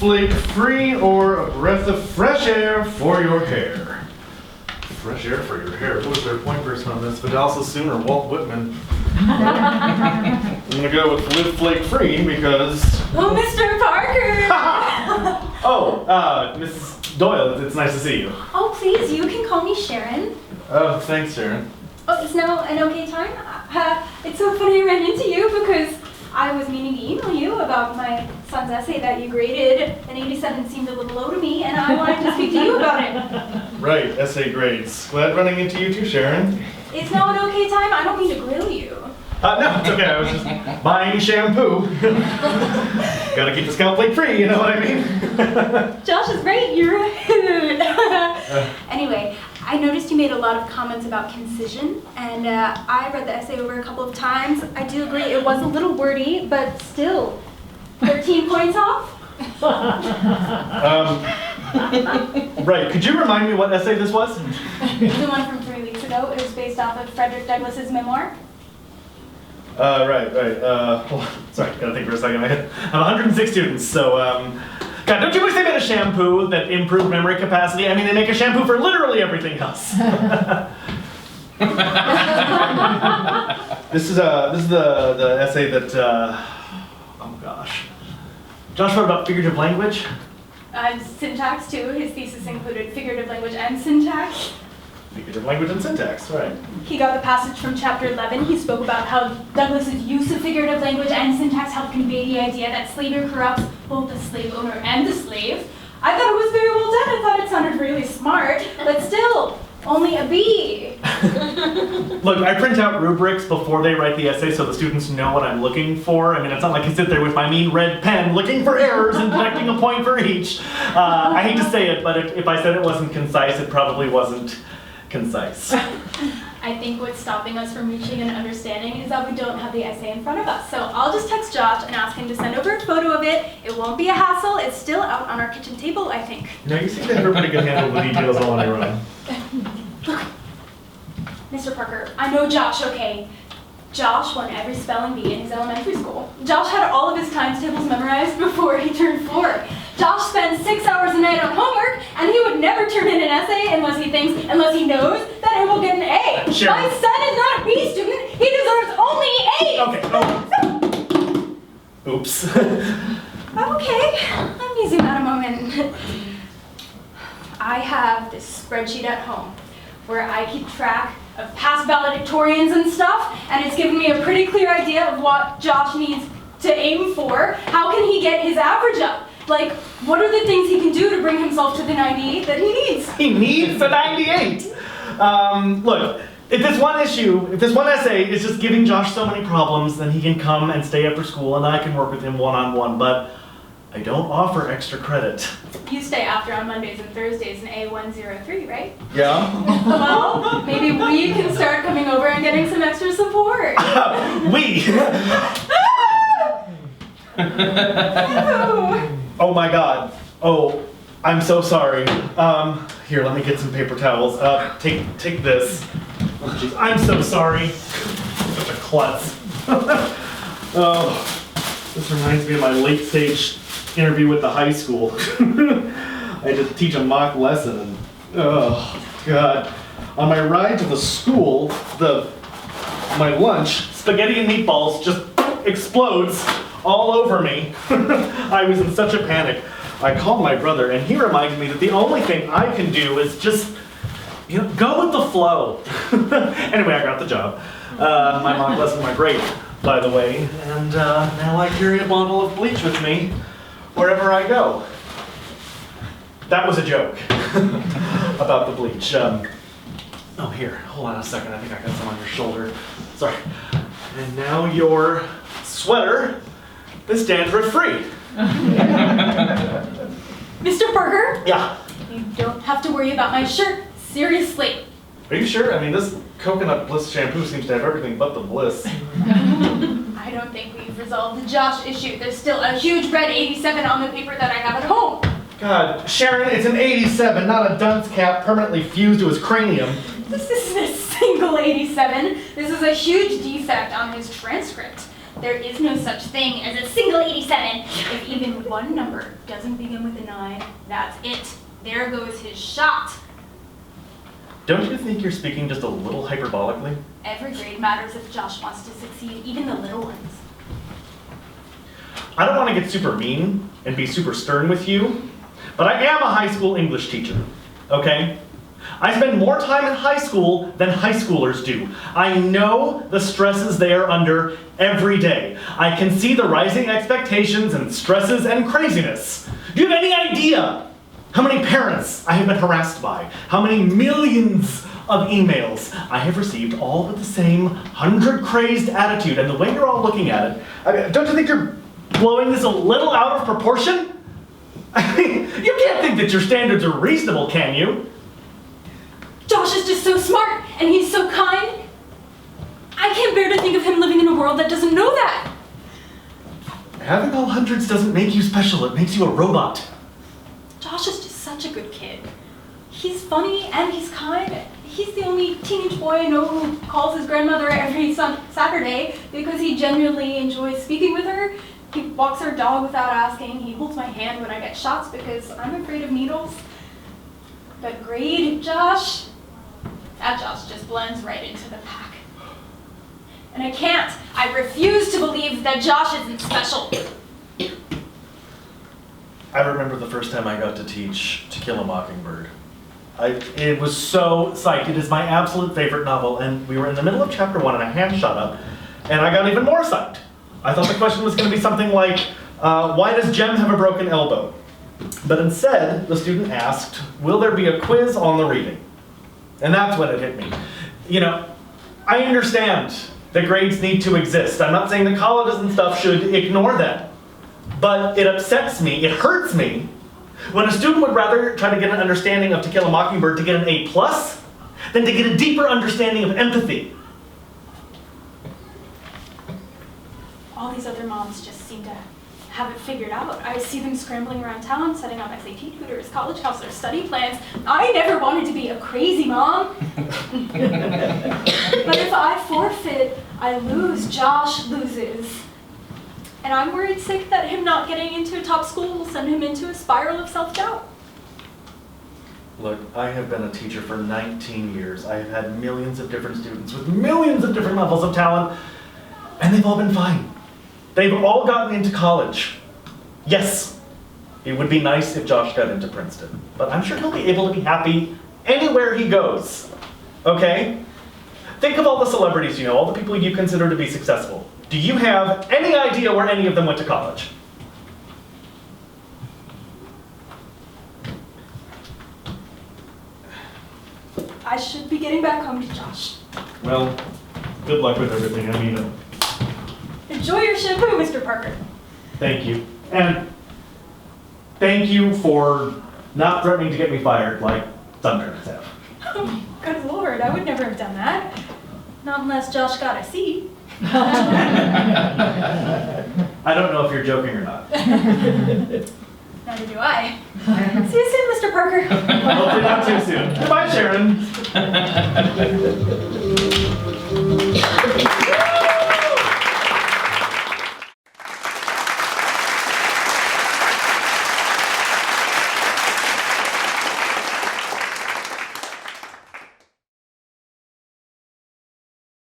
flake-free or a breath of fresh air for your hair? Fresh air for your hair. Who was their point person on this? Vidal Sassoon or Walt Whitman? I'm gonna go with live flake-free because... Oh, Mr. Parker! Oh, Mrs. Doyle, it's nice to see you. Oh, please, you can call me Sharon. Oh, thanks, Sharon. Oh, is now an okay time? It's so funny I ran into you because I was meaning to email you about my son's essay that you graded. An 87 seemed a little low to me, and I wanted to speak to you about it. Right, essay grades. Glad running into you too, Sharon. Is now an okay time? I don't mean to grill you. No, it's okay. I was just buying shampoo. Gotta keep the scalp flake free, you know what I mean? Josh is right, you're right. Anyway, I noticed you made a lot of comments about concision, and I read the essay over a couple of times. I do agree it was a little wordy, but still, 13 points off? Right, could you remind me what essay this was? The one from 3 weeks ago. It was based off of Frederick Douglass's memoir. Right. Hold on. Sorry, gotta think for a second. I have 106 students, so, God, don't you wish they made a shampoo that improved memory capacity? I mean, they make a shampoo for literally everything else. This is the essay that, oh gosh. Josh wrote about figurative language. Syntax, too. His thesis included figurative language and syntax. Figurative language and syntax, right. He got the passage from chapter 11. He spoke about how Douglass's use of figurative language and syntax helped convey the idea that slavery corrupts both the slave owner and the slave. I thought it was very well done. I thought it sounded really smart, but still, only a B. Look, I print out rubrics before they write the essay so the students know what I'm looking for. I mean, it's not like I sit there with my mean red pen looking for errors and deducting a point for each. I hate to say it, but if I said it wasn't concise, it probably wasn't concise. I think what's stopping us from reaching an understanding is that we don't have the essay in front of us. So I'll just text Josh and ask him to send over a photo of it. It won't be a hassle. It's still out on our kitchen table, I think. No, you seem to have a pretty good handle of the details all on your own. Look, Mr. Parker, I know Josh, okay? Josh won every spelling bee in his elementary school. Josh had all of his times tables memorized before he turned 4. Josh spends 6 hours a night on homework, and he would never turn in an essay unless he knows that it will get an A. Sure. My son is not a B student. He deserves only A's. Okay. Oops. Okay, let me zoom out a moment. I have this spreadsheet at home where I keep track of past valedictorians and stuff, and it's given me a pretty clear idea of what Josh needs to aim for. How can he get his average up? Like, what are the things he can do to bring himself to the 98 that he needs? He needs the 98! Look, if this one essay is just giving Josh so many problems, then he can come and stay after school and I can work with him one-on-one, but I don't offer extra credit. You stay after on Mondays and Thursdays in A103, right? Yeah? Well, maybe we can start coming over and getting some extra support. We? Oh my God. Oh, I'm so sorry. Here, let me get some paper towels. Take this. Oh, geez, I'm so sorry. Such a klutz. Oh, this reminds me of my late stage interview with the high school. I had to teach a mock lesson and, oh God. On my ride to the school, my lunch, spaghetti and meatballs just explodes all over me. I was in such a panic. I called my brother and he reminded me that the only thing I can do is just, go with the flow. Anyway, I got the job. My mock lesson went great, by the way, and now I carry a bottle of bleach with me wherever I go. That was a joke about the bleach. Oh, here, hold on a second. I think I got some on your shoulder. Sorry. And now your sweater is dandruff-free. Mr. Parker? Yeah. You don't have to worry about my shirt. Seriously. Are you sure? I mean, this coconut bliss shampoo seems to have everything but the bliss. I don't think we've resolved the Josh issue. There's still a huge red 87 on the paper that I have at home. God, Sharon, it's an 87, not a dunce cap permanently fused to his cranium. This isn't a single 87. This is a huge defect on his transcript. There is no such thing as a single 87. If even one number doesn't begin with a 9, that's it. There goes his shot. Don't you think you're speaking just a little hyperbolically? Every grade matters if Josh wants to succeed, even the little ones. I don't want to get super mean and be super stern with you, but I am a high school English teacher, okay? I spend more time in high school than high schoolers do. I know the stresses they are under every day. I can see the rising expectations and stresses and craziness. Do you have any idea how many parents I have been harassed by? How many millions of emails I have received, all with the same 100 crazed attitude? And the way you're all looking at it, I mean, don't you think you're blowing this a little out of proportion? I mean, you can't think that your standards are reasonable, can you? Josh is just so smart, and he's so kind. I can't bear to think of him living in a world that doesn't know that. Having all hundreds doesn't make you special, it makes you a robot. Josh is just such a good kid. He's funny and he's kind. He's the only teenage boy I know who calls his grandmother every Saturday because he genuinely enjoys speaking with her. He walks our dog without asking. He holds my hand when I get shots because I'm afraid of needles. But grade Josh, that Josh just blends right into the pack. And I refuse to believe that Josh isn't special. I remember the first time I got to teach To Kill a Mockingbird. It was so psyched. It is my absolute favorite novel, and we were in the middle of chapter 1 and a hand shot up, and I got even more psyched. I thought the question was going to be something like, why does Jem have a broken elbow? But instead, the student asked, will there be a quiz on the reading? And that's when it hit me. You know, I understand that grades need to exist. I'm not saying that colleges and stuff should ignore them. But it upsets me, it hurts me, when a student would rather try to get an understanding of To Kill a Mockingbird to get an A+, than to get a deeper understanding of empathy. All these other moms just seem to have it figured out. I see them scrambling around town, setting up SAT tutors, college counselors, study plans. I never wanted to be a crazy mom. But if I forfeit, I lose. Josh loses. And I'm worried sick that him not getting into a top school will send him into a spiral of self-doubt. Look, I have been a teacher for 19 years. I have had millions of different students with millions of different levels of talent, and they've all been fine. They've all gotten into college. Yes, it would be nice if Josh got into Princeton, but I'm sure he'll be able to be happy anywhere he goes, okay? Think of all the celebrities you know, all the people you consider to be successful. Do you have any idea where any of them went to college? I should be getting back home to Josh. Well, good luck with everything. I mean, Enjoy your shampoo, Mr. Parker. thank you. And thank you for not threatening to get me fired like some parents have. Oh, good Lord, I would never have done that. Not unless Josh got a C. I don't know if you're joking or not. Neither do I. See you soon, Mr. Parker. Hopefully not too soon. Goodbye, Sharon.